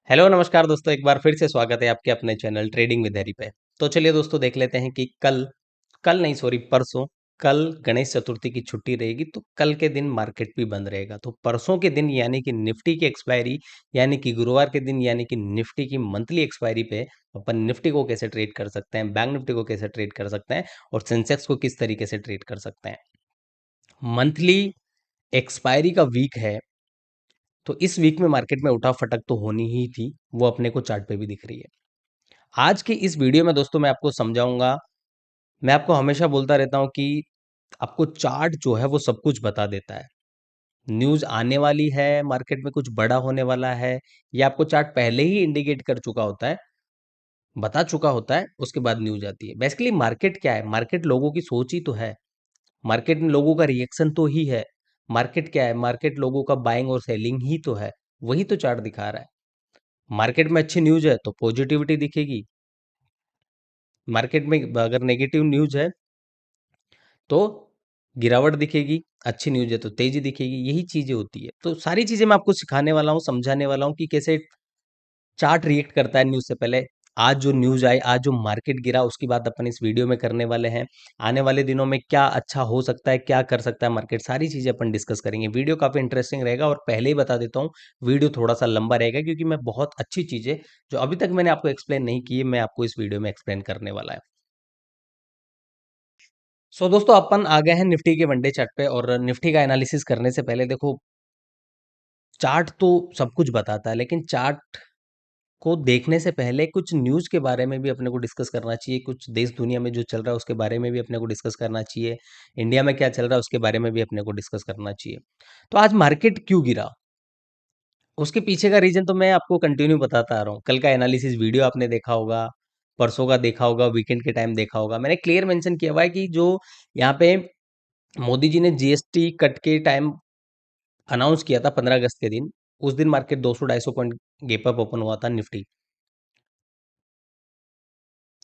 Hello नमस्कार दोस्तों, एक बार फिर से स्वागत है आपके अपने चैनल ट्रेडिंग विद हैरी पे। तो चलिए दोस्तों देख लेते हैं कि कल कल नहीं सॉरी परसों, कल गणेश चतुर्थी की छुट्टी रहेगी तो कल के दिन मार्केट भी बंद रहेगा। तो परसों के दिन यानी कि निफ्टी की एक्सपायरी, यानी कि गुरुवार के दिन, यानी कि निफ्टी की मंथली एक्सपायरी पे अपन निफ्टी को कैसे ट्रेड कर सकते हैं, बैंक निफ्टी को कैसे ट्रेड कर सकते हैं और सेंसेक्स को किस तरीके से ट्रेड कर सकते हैं। मंथली एक्सपायरी का वीक है, तो इस वीक में मार्केट में उठा-फटक तो होनी ही थी, वो अपने को चार्ट पे भी दिख रही है। आज के इस वीडियो में दोस्तों मैं आपको समझाऊँगा, मैं आपको हमेशा बोलता रहता हूँ कि आपको चार्ट जो है वो सब कुछ बता देता है। न्यूज़ आने वाली है, मार्केट में कुछ बड़ा होने वाला है, ये आपको चार्ट पहले ही इंडिकेट कर चुका होता है, बता चुका होता है, उसके बाद न्यूज़ आती है। बेसिकली मार्केट क्या है? मार्केट लोगों की सोच ही तो है, मार्केट में लोगों का रिएक्शन तो ही है। मार्केट क्या है? मार्केट लोगों का बाइंग और सेलिंग ही तो है, वही तो चार्ट दिखा रहा है। मार्केट में अच्छी न्यूज़ है तो पॉजिटिविटी दिखेगी, मार्केट में अगर नेगेटिव न्यूज़ है तो गिरावट दिखेगी, अच्छी न्यूज़ है तो तेज़ी दिखेगी, यही चीज़ें होती है। तो सारी चीज़ें मैं आपको सिखाने वाला हूँ, समझाने वाला हूँ कि कैसे चार्ट रिएक्ट करता है न्यूज़ से पहले। आज जो न्यूज़ आई, आज जो मार्केट गिरा, उसकी बात अपन इस वीडियो में करने वाले हैं। आने वाले दिनों में क्या अच्छा हो सकता है, क्या कर सकता है मार्केट, सारी चीज़ें अपन डिस्कस करेंगे। वीडियो काफ़ी इंटरेस्टिंग रहेगा और पहले ही बता देता हूँ, वीडियो थोड़ा-सा लंबा रहेगा क्योंकि मैं बहुत अच्छी चीज़ें जो अभी तक मैंने आपको एक्सप्लेन नहीं की है, मैं आपको इस वीडियो में एक्सप्लेन करने वाला है। दोस्तों अपन आ गए हैं निफ्टी के वन डे चार्ट पे और निफ्टी का एनालिसिस करने से पहले देखो, चार्ट तो सब कुछ बताता है लेकिन चार्ट को देखने से पहले कुछ न्यूज़ के बारे में भी अपने को डिस्कस करना चाहिए, कुछ देश दुनिया में जो चल रहा है उसके बारे में भी अपने को डिस्कस करना चाहिए, इंडिया में क्या चल रहा है उसके बारे में भी अपने को डिस्कस करना चाहिए। तो आज मार्केट क्यों गिरा, उसके पीछे का रीजन तो मैं आपको कंटिन्यू बताता आ रहा हूँ। कल का एनालिसिस वीडियो आपने देखा होगा, परसों का देखा होगा, वीकेंड के टाइम देखा होगा। मैंने क्लियर मेंशन किया हुआ है कि जो यहाँ पे मोदी जी ने जीएसटी कट के टाइम अनाउंस किया था 15 अगस्त के दिन, उस दिन market 200-250 point gap up open हुआ था निफ्टी।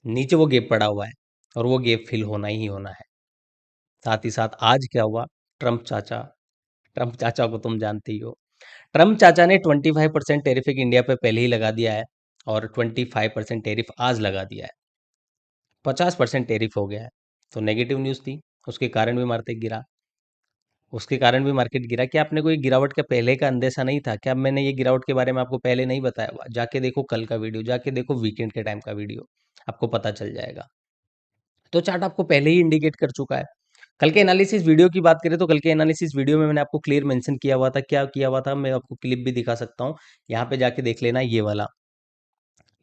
नीचे वो गैप पड़ा हुआ है और वो गैप फिल होना ही होना है। साथ ही साथ आज क्या हुआ, ट्रम्प चाचा, ट्रम्प चाचा को तुम जानते ही हो। ट्रम्प चाचा ने 25% टेरिफ इंडिया पे पहले ही लगा दिया है और 25% टेरिफ आज लगा दिया है। 50% टेरिफ हो गया है। तो नेगेटिव न्यूज़ थी, उसके कारण भी मार्केट गिरा। उसके कारण भी मार्केट गिरा। क्या आपने को ये गिरावट का पहले का अंदेशा नहीं था? क्या मैंने ये गिरावट के बारे में आपको पहले नहीं बताया हुआ? जाके देखो कल का वीडियो, जाके देखो वीकेंड के टाइम का वीडियो, आपको पता चल जाएगा। तो चार्ट आपको पहले ही इंडिकेट कर चुका है। कल के एनालिसिस वीडियो की बात करें तो कल के एनालिसिस वीडियो में मैंने आपको क्लियर मेंशन किया हुआ था। क्या किया हुआ था, मैं आपको क्लिप भी दिखा सकता हूँ। यहाँ पे जाके देख लेना, ये वाला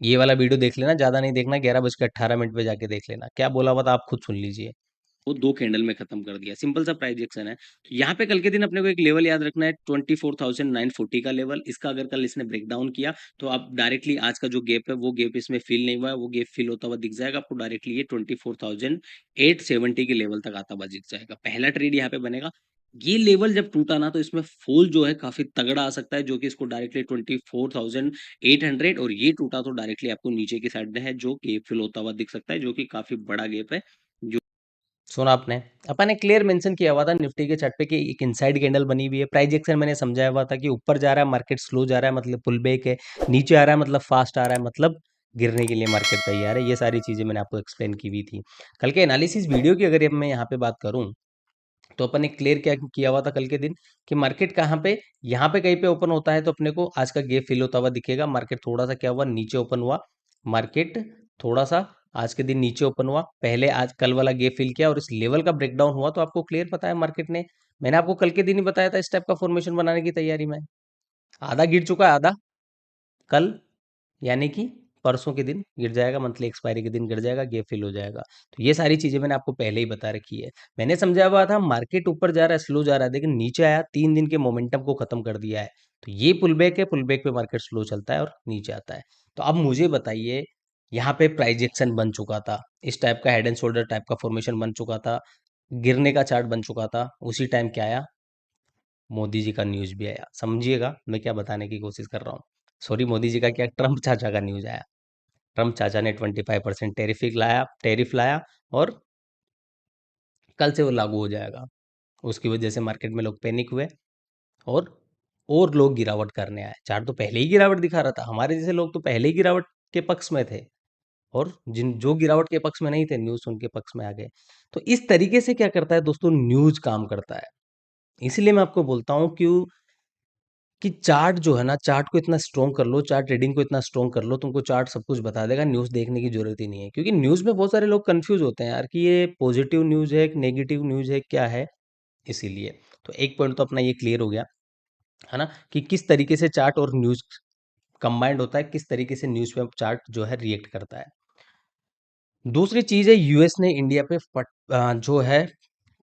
वीडियो देख लेना, ज़्यादा नहीं देखना, 11:18 पे जाके देख लेना। क्या बोला हुआ था आप खुद सुन लीजिए। वो 2 कैंडल में खत्म कर दिया, सिंपल सा प्राइस एक्शन है। तो यहाँ पे कल के दिन अपने को एक लेवल याद रखना है, 24,940 का लेवल। इसका अगर कल इसने ब्रेक डाउन किया तो आप डायरेक्टली आज का जो गैप है वो गैप इसमें फिल नहीं हुआ है, वो गैप फिल होता हुआ दिख जाएगा आपको। डायरेक्टली ये 24,870 के लेवल तक आता हुआ दिख जाएगा। पहला ट्रेड यहाँ पे बनेगा। ये लेवल जब टूटा ना तो इसमें फॉल जो है काफी तगड़ा आ सकता है, जो कि इसको डायरेक्टली 24,800, और ये टूटा तो डायरेक्टली आपको नीचे की साइड में है जो गैप फिल होता हुआ दिख सकता है, जो कि काफी बड़ा गैप है। सुना आपने, अपन ने क्लियर मेंशन किया हुआ था निफ्टी के चार्ट पे कि एक इनसाइड कैंडल बनी हुई है। प्राइस एक्शन मैंने समझाया हुआ था कि ऊपर जा रहा है मार्केट, स्लो जा रहा है मतलब पुल बैक है, नीचे आ रहा है मतलब फास्ट आ रहा है, मतलब गिरने के लिए मार्केट तैयार है। ये सारी चीजें मैंने आपको एक्सप्लेन की हुई थी। कल के एनालिसिस वीडियो की अगर मैं यहाँ पे बात करूँ तो अपन ने क्लियर क्या किया हुआ था कल के दिन कि मार्केट कहाँ पे, यहाँ पे कहीं पे ओपन होता है तो अपने को आज का गैप फिल होता हुआ दिखेगा। मार्केट थोड़ा सा क्या हुआ, नीचे ओपन हुआ। मार्केट थोड़ा सा आज के दिन नीचे ओपन हुआ, पहले आज कल वाला गैप फिल किया और इस लेवल का ब्रेकडाउन हुआ तो आपको क्लियर पता है मार्केट ने, मैंने आपको कल के दिन ही बताया था इस टाइप का फॉर्मेशन बनाने की तैयारी में। आधा गिर चुका है, आधा कल, यानी कि परसों के दिन गिर जाएगा, मंथली एक्सपायरी के दिन गिर जाएगा, गैप फिल हो जाएगा। तो ये सारी चीजें मैंने आपको पहले ही बता रखी है। मैंने समझाया हुआ था मार्केट ऊपर जा रहा है, स्लो जा रहा है, लेकिन नीचे आया, 3 दिन के मोमेंटम को खत्म कर दिया है। तो ये पुल बैक है, पुल बैक पे मार्केट स्लो चलता है और नीचे आता है। तो अब मुझे बताइए, यहाँ पे प्राइस एक्शन बन चुका था, इस टाइप का हेड एंड शोल्डर टाइप का फॉर्मेशन बन चुका था, गिरने का चार्ट बन चुका था। उसी टाइम क्या आया, मोदी जी का न्यूज भी आया। समझिएगा मैं क्या बताने की कोशिश कर रहा हूँ। सॉरी, मोदी जी का क्या, ट्रम्प चाचा का न्यूज आया। ट्रम्प चाचा ने 25% टेरिफ लाया और कल से वो लागू हो जाएगा। उसकी वजह से मार्केट में लोग पैनिक हुए और और लोग गिरावट करने आए। चार्ट तो पहले ही गिरावट दिखा रहा था, हमारे जैसे लोग तो पहले ही गिरावट के पक्ष में थे, और जिन जो गिरावट के पक्ष में नहीं थे, न्यूज़ उनके पक्ष में आ गए। तो इस तरीके से क्या करता है दोस्तों, न्यूज़ काम करता है। इसीलिए मैं आपको बोलता हूँ कि चार्ट जो है ना, चार्ट को इतना स्ट्रॉन्ग कर लो, चार्ट रीडिंग को इतना स्ट्रॉन्ग कर लो, तुमको चार्ट सब कुछ बता देगा, न्यूज़ देखने की ज़रूरत ही नहीं है। क्योंकि न्यूज़ में बहुत सारे लोग कन्फ्यूज़ होते हैं यार कि ये पॉजिटिव न्यूज़ है, कि नेगेटिव न्यूज़ है, क्या है? इसीलिए। तो एक पॉइंट तो अपना ये क्लियर हो गया, है ना? कि किस तरीके से चार्ट और न्यूज़ कंबाइंड होता है, किस तरीके से न्यूज़ पे चार्ट जो है रिएक्ट करता है। दूसरी चीज़ है, यूएस ने इंडिया पे जो है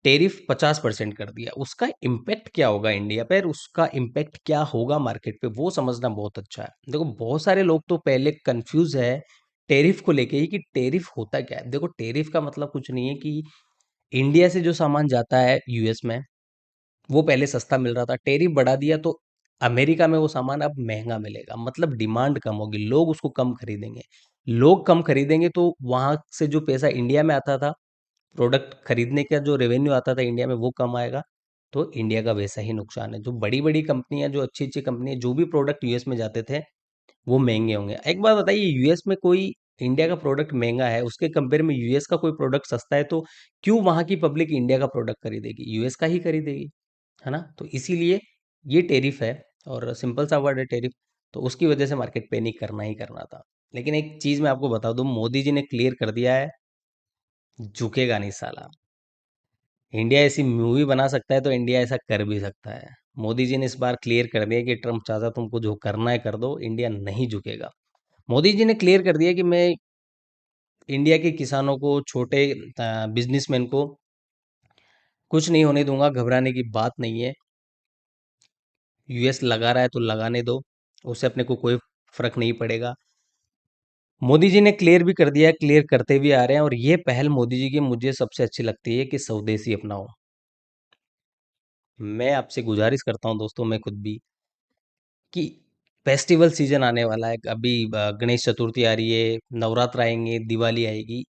टेरिफ 50% कर दिया। उसका इम्पैक्ट क्या होगा इंडिया पे, और उसका इम्पैक्ट क्या होगा मार्केट पे, वो समझना बहुत अच्छा है। देखो बहुत सारे लोग तो पहले कंफ्यूज है टेरिफ को लेके ही, कि टेरिफ होता क्या है। देखो टेरिफ का मतलब कुछ नहीं है कि इंडिया से जो सामान जाता है यूएस में, वो पहले सस्ता मिल रहा था, टेरिफ बढ़ा दिया तो अमेरिका में वो सामान अब महंगा मिलेगा, मतलब डिमांड कम होगी, लोग उसको कम खरीदेंगे। लोग कम खरीदेंगे तो वहां से जो पैसा इंडिया में आता था, प्रोडक्ट खरीदने का जो रेवेन्यू आता था इंडिया में, वो कम आएगा। तो इंडिया का वैसा ही नुकसान है। जो बड़ी बड़ी कंपनियां, जो अच्छी अच्छी कंपनियां, जो भी प्रोडक्ट यूएस में जाते थे, वो महंगे होंगे। एक बात बताइए, यूएस में कोई इंडिया का प्रोडक्ट महंगा है, उसके कंपेयर में यूएस का कोई प्रोडक्ट सस्ता है, तो क्यों वहां की पब्लिक इंडिया का प्रोडक्ट खरीदेगी? यूएस का ही खरीदेगी, है ना? तो इसीलिए ये टेरिफ है, और सिंपल सा वर्ड है टेरिफ। तो उसकी वजह से मार्केट पैनिक करना ही करना था। लेकिन एक चीज मैं आपको बता दूं, मोदी जी ने क्लियर कर दिया है, झुकेगा नहीं साला। इंडिया ऐसी मूवी बना सकता है तो इंडिया ऐसा कर भी सकता है। मोदी जी ने इस बार क्लियर कर दिया कि ट्रम्प चाचा तुमको जो करना है कर दो, इंडिया नहीं झुकेगा। मोदी जी ने क्लियर कर दिया कि मैं इंडिया के किसानों को, छोटे बिजनेसमैन को कुछ नहीं होने दूंगा, घबराने की बात नहीं है। यूएस लगा रहा है तो लगाने दो, उससे अपने को कोई फर्क नहीं पड़ेगा। मोदी जी ने क्लियर भी कर दिया, क्लियर करते भी आ रहे हैं, और ये पहल मोदी जी की मुझे सबसे अच्छी लगती है कि स्वदेशी अपनाओ। मैं आपसे गुजारिश करता हूं दोस्तों, मैं खुद भी, कि फेस्टिवल सीजन आने वाला है। अभी गणेश चतुर्थी आ रही है, नवरात्र आएंगे, दिवाली आएगी।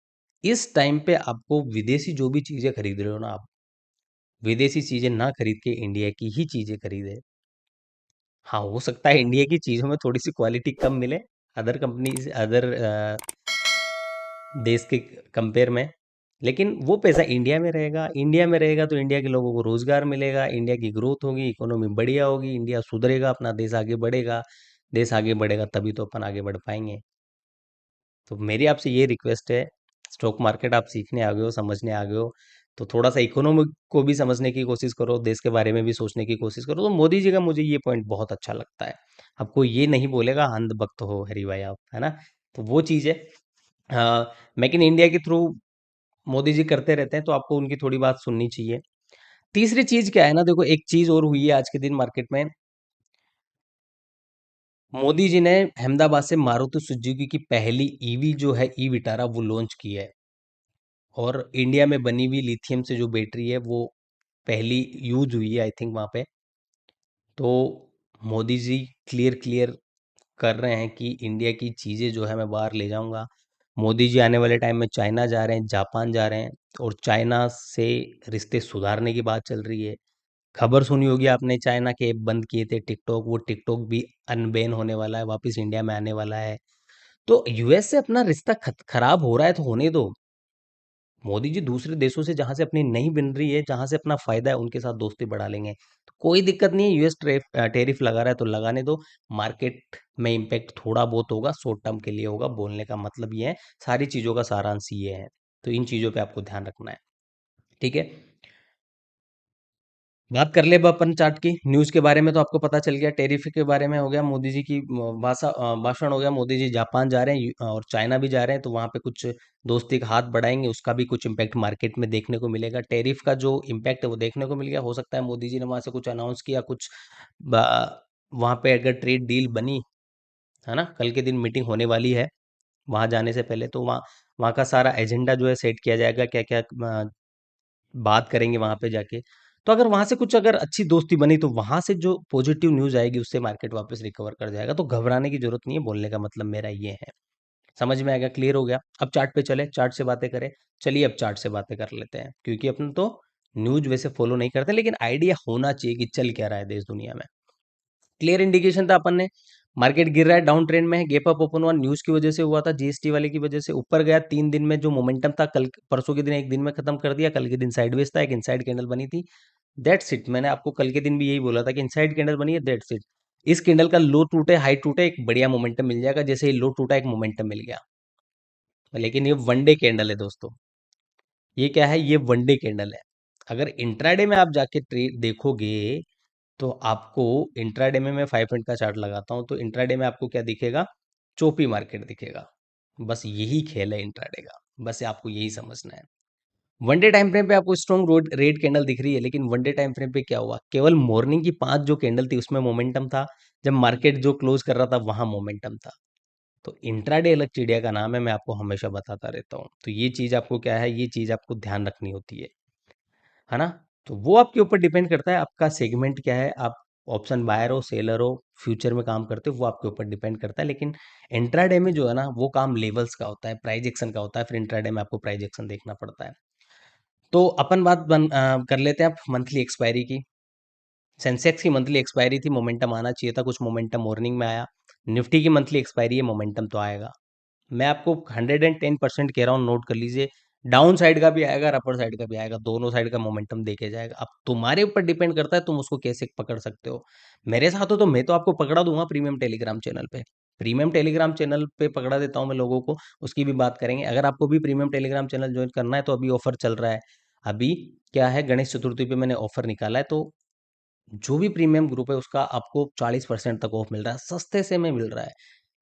इस टाइम पे आपको विदेशी जो भी चीजें खरीद रहे हो ना आप, विदेशी चीजें ना खरीद के इंडिया की ही चीजें खरीदे। हाँ, हो सकता है इंडिया की चीजों में थोड़ी सी क्वालिटी कम मिले, अदर कंपनीज, अदर देश के कंपेयर में, लेकिन वो पैसा इंडिया में रहेगा। इंडिया में रहेगा तो इंडिया के लोगों को रोजगार मिलेगा, इंडिया की ग्रोथ होगी, इकोनॉमी बढ़िया होगी, इंडिया सुधरेगा, अपना देश आगे बढ़ेगा। देश आगे बढ़ेगा तभी तो अपन आगे बढ़ पाएंगे। तो मेरी आपसे ये रिक्वेस्ट है, स्टॉक मार्केट आप सीखने आ गए हो, समझने आ गए हो, तो थोड़ा सा इकोनॉमी को भी समझने की कोशिश करो, देश के बारे में भी सोचने की कोशिश करो। तो मोदी जी का मुझे ये पॉइंट बहुत अच्छा लगता है। आपको ये नहीं बोलेगा अंधभक्त हो हरी भाई आप, है ना? तो वो चीज़ है। मेक इन इंडिया के थ्रू मोदी जी करते रहते हैं, तो आपको उनकी थोड़ी बात सुननी चाहिए। तीसरी चीज क्या है ना, देखो एक चीज और हुई है आज के दिन मार्केट में। मोदी जी ने अहमदाबाद से मारुति सुजुकी की पहली ईवी जो है, ई विटारा, वो लॉन्च की है। और इंडिया में बनी हुई लिथियम से जो बैटरी है, वो पहली यूज हुई है आई थिंक वहां पे। तो मोदी जी क्लियर क्लियर कर रहे हैं कि इंडिया की चीजें जो है मैं बाहर ले जाऊंगा। मोदी जी आने वाले टाइम में चाइना जा रहे हैं, जापान जा रहे हैं, और चाइना से रिश्ते सुधारने की बात चल रही है। खबर सुनी होगी आपने, चाइना के ऐप बंद किए थे टिकटॉक, वो टिकटॉक भी अनबैन होने वाला है, वापस इंडिया में आने वाला है। तो यूएस से अपना रिश्ता खराब हो रहा है तो होने दो। मोदी जी दूसरे देशों से जहां से अपनी नहीं बन रही है, जहां से अपना फायदा है, उनके साथ दोस्ती बढ़ा लेंगे, तो कोई दिक्कत नहीं है। यूएस टेरिफ लगा रहा है तो लगाने दो। मार्केट में इम्पैक्ट थोड़ा बहुत होगा, शॉर्ट टर्म के लिए होगा, बोलने का मतलब ये है। सारी चीजों का सारांश ये है। तो इन चीजों पे आपको ध्यान रखना है, ठीक है? बात कर ले अब अपन चार्ट की। न्यूज़ के बारे में तो आपको पता चल गया, टेरिफ के बारे में हो गया, मोदी जी की भाषण हो गया। मोदी जी जापान जा रहे हैं, और चाइना भी जा रहे हैं, तो वहाँ पे कुछ दोस्ती का हाथ बढ़ाएंगे, उसका भी कुछ इम्पैक्ट मार्केट में देखने को मिलेगा। टेरिफ का जो इम्पैक्ट है वो देखने को मिल गया। हो सकता है मोदी जी ने वहाँ से कुछ अनाउंस किया, कुछ वहाँ पे अगर ट्रेड डील बनी, है ना, कल के दिन मीटिंग होने वाली है। वहाँ जाने से पहले तो वहाँ वहाँ का सारा एजेंडा जो है सेट किया जाएगा, क्या क्या बात करेंगे वहां पे जाके। तो अगर वहां से कुछ, अगर अच्छी दोस्ती बनी, तो वहां से जो पॉजिटिव न्यूज आएगी उससे मार्केट वापस रिकवर कर जाएगा। तो घबराने की जरूरत नहीं है, बोलने का मतलब मेरा ये है। समझ में आ गया, क्लियर हो गया? अब चार्ट पे चले, चार्ट से बातें करें। चलिए अब चार्ट से बातें कर लेते हैं, क्योंकि अपन तो न्यूज वैसे फॉलो नहीं करते, लेकिन आइडिया होना चाहिए कि चल क्या रहा है देश दुनिया में। क्लियर इंडिकेशन था अपन ने, मार्केट गिर रहा है, डाउन ट्रेंड में है, गैप अप ओपन हुआ, न्यूज की वजह से हुआ था, जीएसटी वाले की वजह से ऊपर गया, 3 दिन में जो मोमेंटम था कल परसों के दिन एक दिन में खत्म कर दिया, कल के दिन साइडवेज था, एक इनसाइड कैंडल बनी थी, दैट्स इट। मैंने आपको कल के दिन भी यही बोला था कि इनसाइड कैंडल बनी है, दैट्स इट। इस कैंडल का लो टूटे हाई टूटे एक बढ़िया मोमेंटम मिल जाएगा, जैसे ही लो टूटा एक मोमेंटम मिल गया। लेकिन ये वन डे कैंडल है दोस्तों, ये क्या है, ये वन डे कैंडल है। अगर इंट्राडे में आप जाके ट्रेड देखोगे तो आपको इंट्राडे में मैं 5 मिनट का चार्ट लगाता हूं, तो इंट्राडे में आपको क्या दिखेगा, चोपी मार्केट दिखेगा। बस यही खेल है इंट्राडे का, बस आपको यही समझना है। वन डे टाइम फ्रेम पे आपको स्ट्रॉन्ग रोड रेड कैंडल दिख रही है, लेकिन वन डे टाइम फ्रेम पे क्या हुआ, केवल मॉर्निंग की 5 जो कैंडल थी उसमें मोमेंटम था, जब मार्केट जो क्लोज कर रहा था वहां मोमेंटम था। तो इंट्राडे अलग चिड़िया का नाम है, मैं आपको हमेशा बताता रहता हूँ। तो ये चीज आपको क्या है, ये चीज आपको ध्यान रखनी होती है ना। तो वो आपके ऊपर डिपेंड करता है, आपका सेगमेंट क्या है, आप ऑप्शन बायर हो, सेलर हो, फ्यूचर में काम करते हो, वो आपके ऊपर डिपेंड करता है। लेकिन इंट्राडे में जो है ना, वो काम लेवल्स का होता है, प्राइस एक्शन का होता है, फिर इंट्राडे में आपको प्राइस एक्शन देखना पड़ता है। तो अपन कर लेते हैं आप मंथली एक्सपायरी की। सेंसेक्स की मंथली एक्सपायरी थी, मोमेंटम आना चाहिए था, कुछ मोमेंटम मॉर्निंग में आया। निफ्टी की मंथली एक्सपायरी है, मोमेंटम तो आएगा। मैं आपको 110% कह रहा हूँ, नोट कर लीजिए। डाउन साइड का भी आएगा और अपर साइड का भी आएगा, दोनों साइड का मोमेंटम देखे जाएगा। अब तुम्हारे ऊपर डिपेंड करता है तुम उसको कैसे पकड़ सकते हो। मेरे साथ हो तो मैं तो आपको पकड़ा दूंगा प्रीमियम टेलीग्राम चैनल पे। प्रीमियम टेलीग्राम चैनल पे पकड़ा देता हूँ मैं लोगों को, उसकी भी बात करेंगे। अगर आपको भी प्रीमियम टेलीग्राम चैनल ज्वाइन करना है तो अभी ऑफर चल रहा है। अभी क्या है, गणेश चतुर्थी पे मैंने ऑफर निकाला है, तो जो भी प्रीमियम ग्रुप है उसका आपको 40% तक ऑफ मिल रहा है, सस्ते से में मिल रहा है।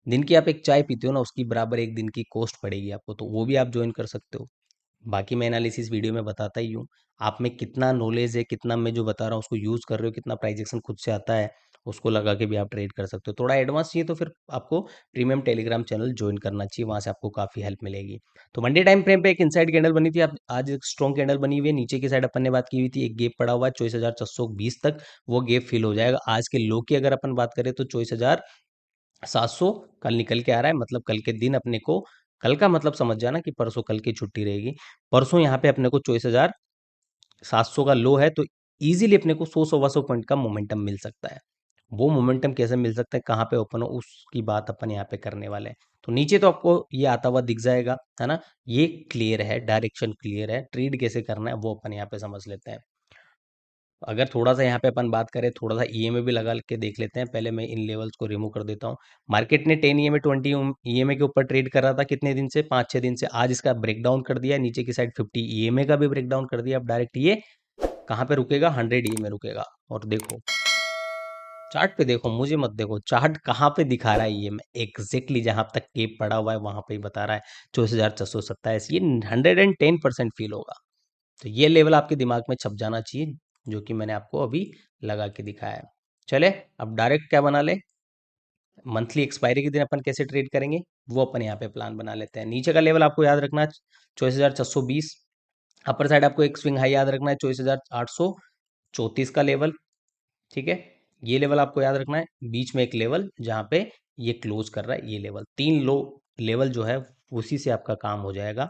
दिन की आप एक चाय पीते हो ना, उसकी बराबर एक दिन की कॉस्ट पड़ेगी आपको, तो वो भी आप ज्वाइन कर सकते हो। बाकी मैं एनालिसिस वीडियो में बताता ही हूँ। आप में कितना नॉलेज है, कितना मैं जो बता रहा हूँ उसको यूज़ कर रहे हो, कितना प्राइजेक्शन खुद से आता है, उसको लगा के भी आप ट्रेड कर सकते हो। थोड़ा एडवांस चाहिए तो फिर आपको प्रीमियम टेलीग्राम चैनल ज्वाइन करना चाहिए, वहाँ से आपको काफ़ी हेल्प मिलेगी। तो मंडे टाइम फ्रेम पे एक इनसाइड कैंडल बनी थी, आप आज एक स्ट्रॉन्ग कैंडल बनी हुई है। नीचे की साइड अपन ने बात की हुई थी, एक गेप पड़ा हुआ है 24,420 तक, वो गेप फिल हो जाएगा। आज के लो की अगर अपन बात करें तो 24,700 कल निकल के आ रहा है, मतलब कल के दिन अपने को, कल का मतलब समझ जाना कि परसों कल की छुट्टी रहेगी। परसों यहाँ पे अपने को 24,700 का लो है, तो इजीली अपने को 100 सवा 100 पॉइंट का मोमेंटम मिल सकता है। वो मोमेंटम कैसे मिल सकता है, कहाँ पे ओपन हो, उसकी बात अपन यहाँ पे करने वाले हैं। तो नीचे तो आपको ये आता हुआ दिख जाएगा, है ना। ये क्लियर है, डायरेक्शन क्लियर है, ट्रेड कैसे करना है वो अपन यहाँ पे समझ लेते हैं। अगर थोड़ा सा यहाँ पे अपन बात करें, थोड़ा सा ईएमए भी लगा के देख लेते हैं। पहले मैं इन लेवल्स को रिमूव कर देता हूँ। मार्केट ने 10 ईएमए 20 ईएमए के ऊपर ट्रेड कर रहा था कितने दिन से, 5-6 दिन से। आज इसका ब्रेकडाउन कर दिया, नीचे की साइड 50 ईएमए का भी ब्रेकडाउन कर दिया। अब डायरेक्ट ये कहाँ पे रुकेगा, 100 ईएमए रुकेगा। और देखो चार्ट पे, देखो मुझे मत देखो, चार्ट कहाँ पे दिखा रहा है, ये मैं एग्जैक्टली जहां तक केप पड़ा हुआ है वहां पे ही बता रहा है, 24,427। ये 110% फील होगा। तो ये लेवल आपके दिमाग में छप जाना चाहिए, जो कि मैंने आपको अभी लगा के दिखाया है। चले, अब डायरेक्ट क्या बना ले, मंथली एक्सपायरी के दिन अपन कैसे ट्रेड करेंगे वो अपन यहाँ पे प्लान बना लेते हैं। नीचे का लेवल आपको याद रखना है 24,420। अपर साइड आपको एक स्विंग हाई याद रखना है 24,834 का लेवल, ठीक है। ये लेवल आपको याद रखना है। बीच में एक लेवल जहाँ पे ये क्लोज कर रहा है, ये लेवल, 3 लो लेवल जो है उसी से आपका काम हो जाएगा।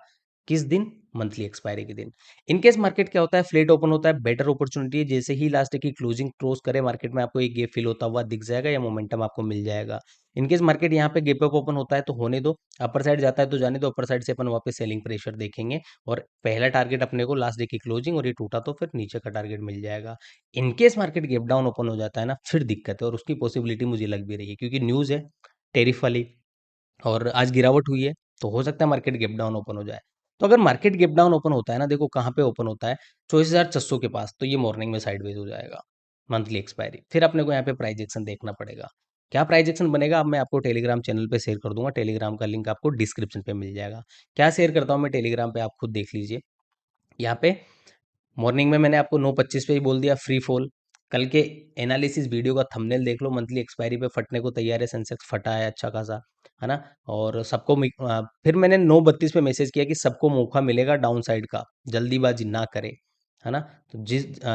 किस दिन, मंथली एक्सपायरी के दिन। इनकेस मार्केट क्या होता है, फ्लेट ओपन होता है, बेटर अपॉर्चुनिटी है, जैसे ही लास्ट की क्लोजिंग क्रॉस करे मार्केट में आपको एक गैप फिल होता हुआ दिख जाएगा या मोमेंटम आपको मिल जाएगा। इनकेस मार्केट यहाँ पे गैप अप ओपन होता है तो होने दो, अपर साइड जाता है तो जाने दो, अपर साइड से अपन वापस सेलिंग प्रेशर देखेंगे। और पहला टारगेट अपने को लास्ट डे की क्लोजिंग, और ये टूटा तो फिर नीचे का टारगेट मिल जाएगा। In case market gap down open हो जाता है ना, फिर दिक्कत है, और उसकी पॉसिबिलिटी मुझे लग भी रही है, क्योंकि न्यूज़ है टेरिफ वाली, और आज गिरावट हुई है, तो हो सकता है मार्केट गैप डाउन ओपन हो जाए। तो अगर मार्केट गैप डाउन ओपन होता है ना, देखो कहाँ पे ओपन होता है, 24,600 के पास, तो ये मॉर्निंग में साइडवेज हो जाएगा, मंथली एक्सपायरी। फिर अपने को यहाँ पे प्राइस एक्शन देखना पड़ेगा। क्या प्राइस एक्शन बनेगा, अब मैं आपको टेलीग्राम चैनल पे शेयर कर दूंगा, टेलीग्राम का लिंक आपको डिस्क्रिप्शन पे मिल जाएगा। क्या शेयर करता हूँ मैं टेलीग्राम पे, आप खुद देख लीजिए। यहाँ पे मॉर्निंग में मैंने आपको 9:25 पे ही बोल दिया फ्री फॉल। कल के एनालिसिस वीडियो का थंबनेल देख लो, मंथली एक्सपायरी पे फटने को तैयार है, सेंसेक्स फटा है अच्छा खासा, है ना। और सबको फिर मैंने 9:32 पे मैसेज किया कि सबको मौका मिलेगा डाउन साइड का, जल्दीबाजी ना करे, है ना। तो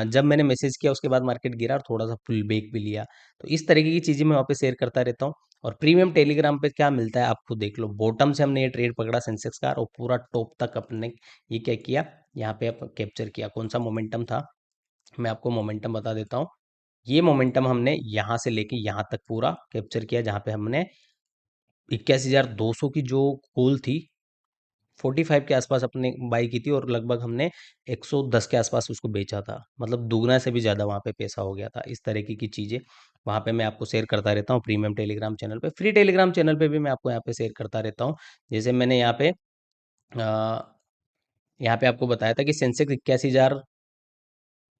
जब मैंने मैसेज किया उसके बाद मार्केट गिरा और थोड़ा सा पुल बैक भी लिया। तो इस तरीके की चीज़ें मैं वहाँ पे शेयर करता रहता हूँ। और प्रीमियम टेलीग्राम पे क्या मिलता है आप खुद देख लो। बॉटम से हमने ये ट्रेड पकड़ा सेंसेक्स का, और पूरा टॉप तक अपने ये क्या किया, यहाँ पे आप कैप्चर किया। कौन सा मोमेंटम था, मैं आपको मोमेंटम बता देता हूँ। ये मोमेंटम हमने यहां से लेके यहां तक पूरा कैप्चर किया, जहां पे हमने 81,200 की जो कॉल थी 45 के आसपास अपने बाई की थी, और लगभग हमने 110 के आसपास उसको बेचा था, मतलब दुगना से भी ज़्यादा वहाँ पे पैसा हो गया था। इस तरीके की चीज़ें वहाँ पे मैं आपको शेयर करता रहता हूँ प्रीमियम टेलीग्राम चैनल पे। फ्री टेलीग्राम चैनल पे भी मैं आपको यहाँ पे शेयर करता रहता हूँ। जैसे मैंने यहाँ पे आपको बताया था कि सेंसेक्स 81,000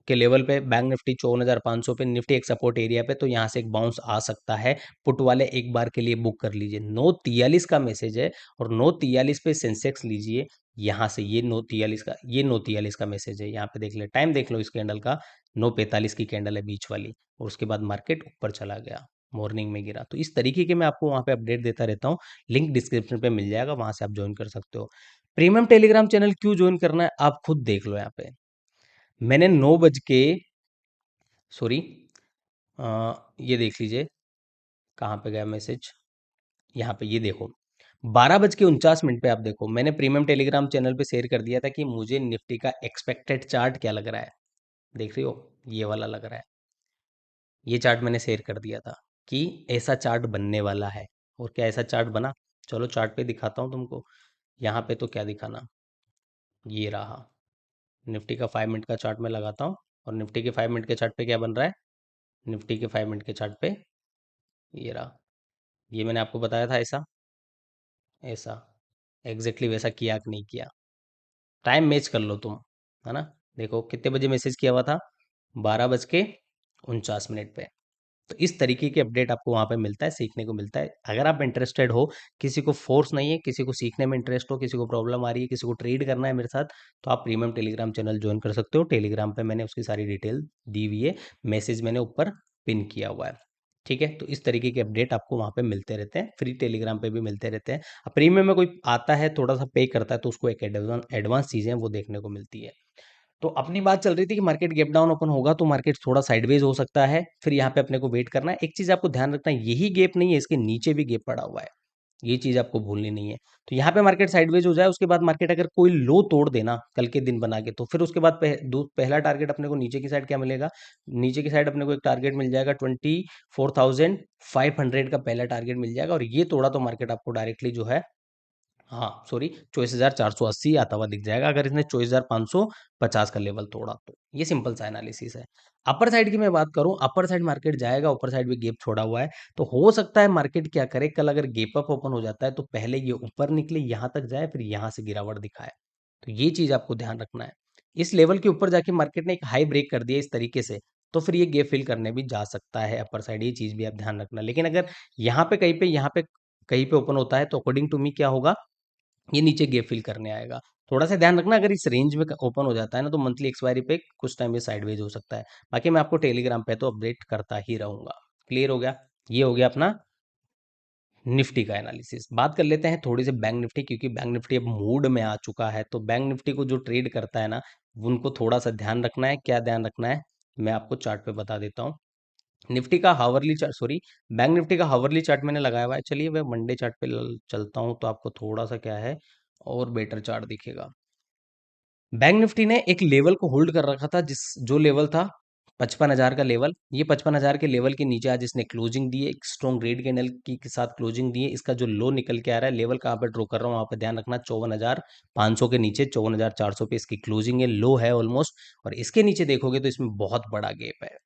के लेवल पे, बैंक निफ्टी 54,500 पे, निफ्टी एक सपोर्ट एरिया पे, तो यहाँ से एक बाउंस आ सकता है। पुट वाले एक बार के लिए बुक कर लीजिए। 9:43 का मैसेज है, और 9:43 पे सेंसेक्स लीजिए। यहाँ से ये 9:43 का, ये 9:43 का मैसेज है, यहाँ पे देख ले, टाइम देख लो इस कैंडल का, 9:45 की कैंडल है बीच वाली, और उसके बाद मार्केट ऊपर चला गया, मॉर्निंग में गिरा। तो इस तरीके के मैं आपको वहाँ पे अपडेट देता रहता हूँ। लिंक डिस्क्रिप्शन पे मिल जाएगा, वहां से आप ज्वाइन कर सकते हो। प्रीमियम टेलीग्राम चैनल क्यों ज्वाइन करना है आप खुद देख लो। यहाँ पे मैंने 9 बज के, सॉरी, ये देख लीजिए कहाँ पे गया मैसेज, यहाँ पे ये देखो, 12:49 पे आप देखो, मैंने प्रीमियम टेलीग्राम चैनल पे शेयर कर दिया था कि मुझे निफ्टी का एक्सपेक्टेड चार्ट क्या लग रहा है। देख रही हो, ये वाला लग रहा है। ये चार्ट मैंने शेयर कर दिया था कि ऐसा चार्ट बनने वाला है, और क्या ऐसा चार्ट बना? चलो चार्ट पे दिखाता हूँ तुमको। यहाँ पे तो क्या दिखाना, ये रहा निफ्टी का 5 मिनट का चार्ट मैं लगाता हूँ, और निफ्टी के 5 मिनट के चार्ट पे क्या बन रहा है, निफ्टी के 5 मिनट के चार्ट पे ये रहा। ये मैंने आपको बताया था ऐसा, ऐसा एग्जैक्टली वैसा किया कि नहीं किया? टाइम मैच कर लो तुम, है ना। देखो कितने बजे मैसेज किया हुआ था, 12:49 पे। तो इस तरीके की अपडेट आपको वहाँ पे मिलता है, सीखने को मिलता है। अगर आप इंटरेस्टेड हो, किसी को फोर्स नहीं है, किसी को सीखने में इंटरेस्ट हो, किसी को प्रॉब्लम आ रही है, किसी को ट्रेड करना है मेरे साथ, तो आप प्रीमियम टेलीग्राम चैनल ज्वाइन कर सकते हो। टेलीग्राम पे मैंने उसकी सारी डिटेल दी हुई है, मैसेज मैंने ऊपर पिन किया हुआ है। ठीक है, तो इस तरीके के अपडेट आपको वहाँ पे मिलते रहते हैं, फ्री टेलीग्राम पे भी मिलते रहते हैं। अब प्रीमियम में कोई आता है, थोड़ा सा पे करता है, तो उसको एक एडवांस चीज़ें वो देखने को मिलती है। तो अपनी बात चल रही थी कि मार्केट गैप डाउन ओपन होगा तो मार्केट थोड़ा साइडवेज हो सकता है, फिर यहाँ पे अपने को वेट करना है। एक चीज आपको ध्यान रखना है, यही गैप नहीं है, इसके नीचे भी गैप पड़ा हुआ है, ये चीज आपको भूलनी नहीं है। तो यहाँ पे मार्केट साइडवेज हो जाए, उसके बाद मार्केट अगर कोई लो तोड़ देना कल के दिन बना के, तो फिर उसके बाद पहला टारगेट अपने को नीचे की साइड क्या मिलेगा, नीचे की साइड अपने को एक टारगेट मिल जाएगा 24,500 का पहला टारगेट मिल जाएगा, और ये तोड़ा तो मार्केट आपको डायरेक्टली जो है, हाँ सॉरी, 24,480 आता हुआ दिख जाएगा, अगर इसने 24,550 का लेवल तोड़ा तो। ये सिंपल सा एनालिसिस है। अपर साइड की मैं बात करूं, अपर साइड मार्केट जाएगा, ऊपर साइड भी गैप छोड़ा हुआ है, तो हो सकता है मार्केट क्या करे, कल अगर गैप अप ओपन हो जाता है तो पहले ये ऊपर निकले, यहां तक जाए, फिर यहां से गिरावट दिखाए। तो ये चीज आपको ध्यान रखना है। इस लेवल के ऊपर जाके मार्केट ने एक हाई ब्रेक कर दिया इस तरीके से, तो फिर ये गैप फिल करने भी जा सकता है अपर साइड, ये चीज भी आप ध्यान रखना। लेकिन अगर यहाँ पे कहीं पे, यहाँ पे कहीं पे ओपन होता है, तो अकॉर्डिंग टू मी क्या होगा, ये नीचे गैप फिल करने आएगा। थोड़ा सा ध्यान रखना, अगर इस रेंज में ओपन हो जाता है ना, तो मंथली एक्सपायरी पे कुछ टाइम ये साइडवेज हो सकता है। बाकी मैं आपको टेलीग्राम पे तो अपडेट करता ही रहूंगा। क्लियर हो गया? ये हो गया अपना निफ्टी का एनालिसिस। बात कर लेते हैं थोड़ी सी बैंक निफ्टी, क्योंकि बैंक निफ्टी अब मूड में आ चुका है। तो बैंक निफ्टी को जो ट्रेड करता है ना, उनको थोड़ा सा ध्यान रखना है। क्या ध्यान रखना है, मैं आपको चार्ट पे बता देता हूँ। निफ्टी का hourly chart, sorry, bank Nifty का हावरली चार्ट मैंने लगाया हुआ है। चलिए मैं मंडे चार्ट पे चलता हूँ, तो आपको थोड़ा सा क्या है, और बेटर चार्ट दिखेगा। बैंक निफ्टी ने एक लेवल को होल्ड कर रखा था, जिस जो लेवल था 55,000 का लेवल। ये 55,000 के लेवल के नीचे आज इसने क्लोजिंग दी है, एक स्ट्रॉन्ग रेड कैंडल की के साथ क्लोजिंग दी है। इसका जो लो निकल के आ रहा है, लेवल कहाँ पे ड्रॉ कर रहा हूँ वहाँ पे ध्यान रखना, 54,500 के नीचे 54,400 पे इसकी क्लोजिंग है, लो है ऑलमोस्ट। और इसके नीचे देखोगे तो इसमें बहुत बड़ा गैप है,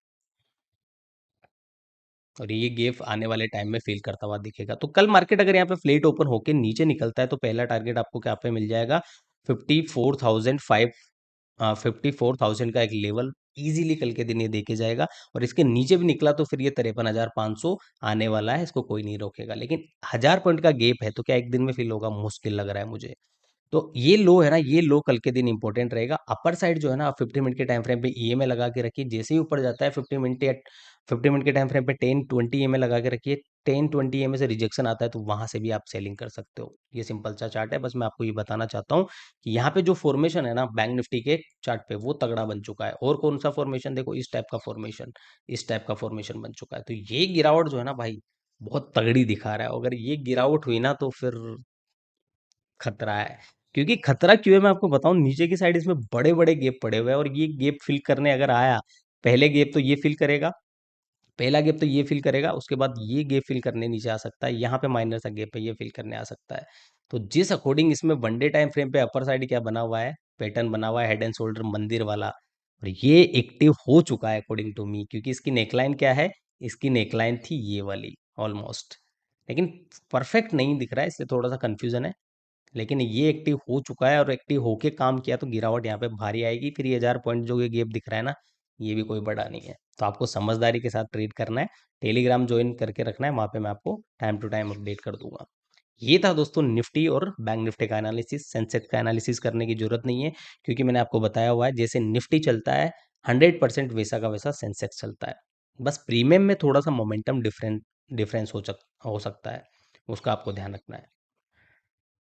और ये गेप आने वाले टाइम में फेल करता हुआ दिखेगा। तो कल मार्केट अगर यहाँ पे फ्लेट ओपन होके नीचे निकलता है, तो पहला टारगेट आपको क्या पे मिल जाएगा, 54,000 का एक लेवल इजीली कल के दिन ये देके जाएगा। और इसके नीचे भी निकला तो फिर ये 53,500 आने वाला है, इसको कोई नहीं रोकेगा। लेकिन 1,000 पॉइंट का गेप है, तो क्या एक दिन में फिल होगा? मुश्किल लग रहा है मुझे। तो ये लो है ना, ये लो कल के दिन इंपॉर्टेंट रहेगा। अपर साइड जो है ना, आप 50 मिनट के टाइम फ्रेम पे ईएमए लगा के रखिए। जैसे ही ऊपर जाता है 50 मिनट या 50 मिनट के टाइम फ्रेम पे 10-20 ईएमए लगा के रखिए। 10-20 ईएमए से रिजेक्शन आता है, तो वहां से भी आप सेलिंग कर सकते हो। ये सिंपल सा चार्ट है, बस मैं आपको ये बताना चाहता हूँ कि यहाँ पे जो फॉर्मेशन है ना बैंक निफ्टी के चार्ट पे, वो तगड़ा बन चुका है। और कौन सा फॉर्मेशन देखो, इस टाइप का फॉर्मेशन, इस टाइप का फॉर्मेशन बन चुका है। तो ये गिरावट जो है ना भाई, बहुत तगड़ी दिखा रहा है। अगर ये गिरावट हुई ना, तो फिर खतरा है। क्योंकि खतरा क्यों है मैं आपको बताऊं, नीचे की साइड इसमें बड़े बड़े गैप पड़े हुए हैं, और ये गैप फिल करने अगर आया, पहले गैप तो ये फिल करेगा, पहला गैप तो ये फिल करेगा, उसके बाद ये गैप फिल करने नीचे आ सकता है, यहाँ पे माइनर सा गैप है ये फिल करने आ सकता है। तो जिस अकॉर्डिंग इसमें वन डे टाइम फ्रेम पे अपर साइड क्या बना हुआ है, पैटर्न बना हुआ है हेड एंड शोल्डर मंदिर वाला, और ये एक्टिव हो चुका है अकॉर्डिंग टू मी, क्योंकि इसकी नेकलाइन क्या है, इसकी नेकलाइन थी ये वाली ऑलमोस्ट, लेकिन परफेक्ट नहीं दिख रहा है इसलिए थोड़ा सा कंफ्यूजन है। लेकिन ये एक्टिव हो चुका है और एक्टिव होके काम किया तो गिरावट यहाँ पे भारी आएगी। फिर ये 1000 पॉइंट जो ये गैप दिख रहा है ना, ये भी कोई बड़ा नहीं है। तो आपको समझदारी के साथ ट्रेड करना है, टेलीग्राम ज्वाइन करके रखना है, वहाँ पे मैं आपको टाइम टू टाइम अपडेट कर दूंगा। ये था दोस्तों निफ्टी और बैंक निफ्टी का एनालिसिस। सेंसेक्स का एनालिसिस करने की जरूरत नहीं है, क्योंकि मैंने आपको बताया हुआ है जैसे निफ्टी चलता है 100% वैसा का वैसा सेंसेक्स चलता है। बस प्रीमियम में थोड़ा सा मोमेंटम डिफरेंस हो सकता है, उसका आपको ध्यान रखना है।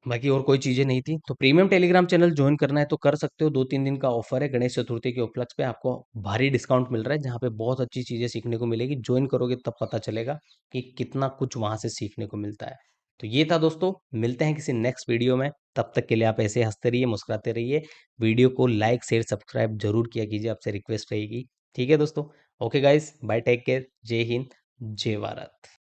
बाकी और कोई चीज़ें नहीं थी। तो प्रीमियम टेलीग्राम चैनल ज्वाइन करना है तो कर सकते हो, 2-3 दिन का ऑफर है, गणेश चतुर्थी के उपलक्ष्य पे आपको भारी डिस्काउंट मिल रहा है, जहाँ पे बहुत अच्छी चीज़ें सीखने को मिलेगी। ज्वाइन करोगे तब पता चलेगा कि कितना कुछ वहाँ से सीखने को मिलता है। तो ये था दोस्तों, मिलते हैं किसी नेक्स्ट वीडियो में, तब तक के लिए आप ऐसे हंसते रहिए, मुस्कुराते रहिए। वीडियो को लाइक शेयर सब्सक्राइब जरूर किया कीजिए, आपसे रिक्वेस्ट रहेगी। ठीक है दोस्तों, okay guys, bye, take care, जय हिंद, जय भारत।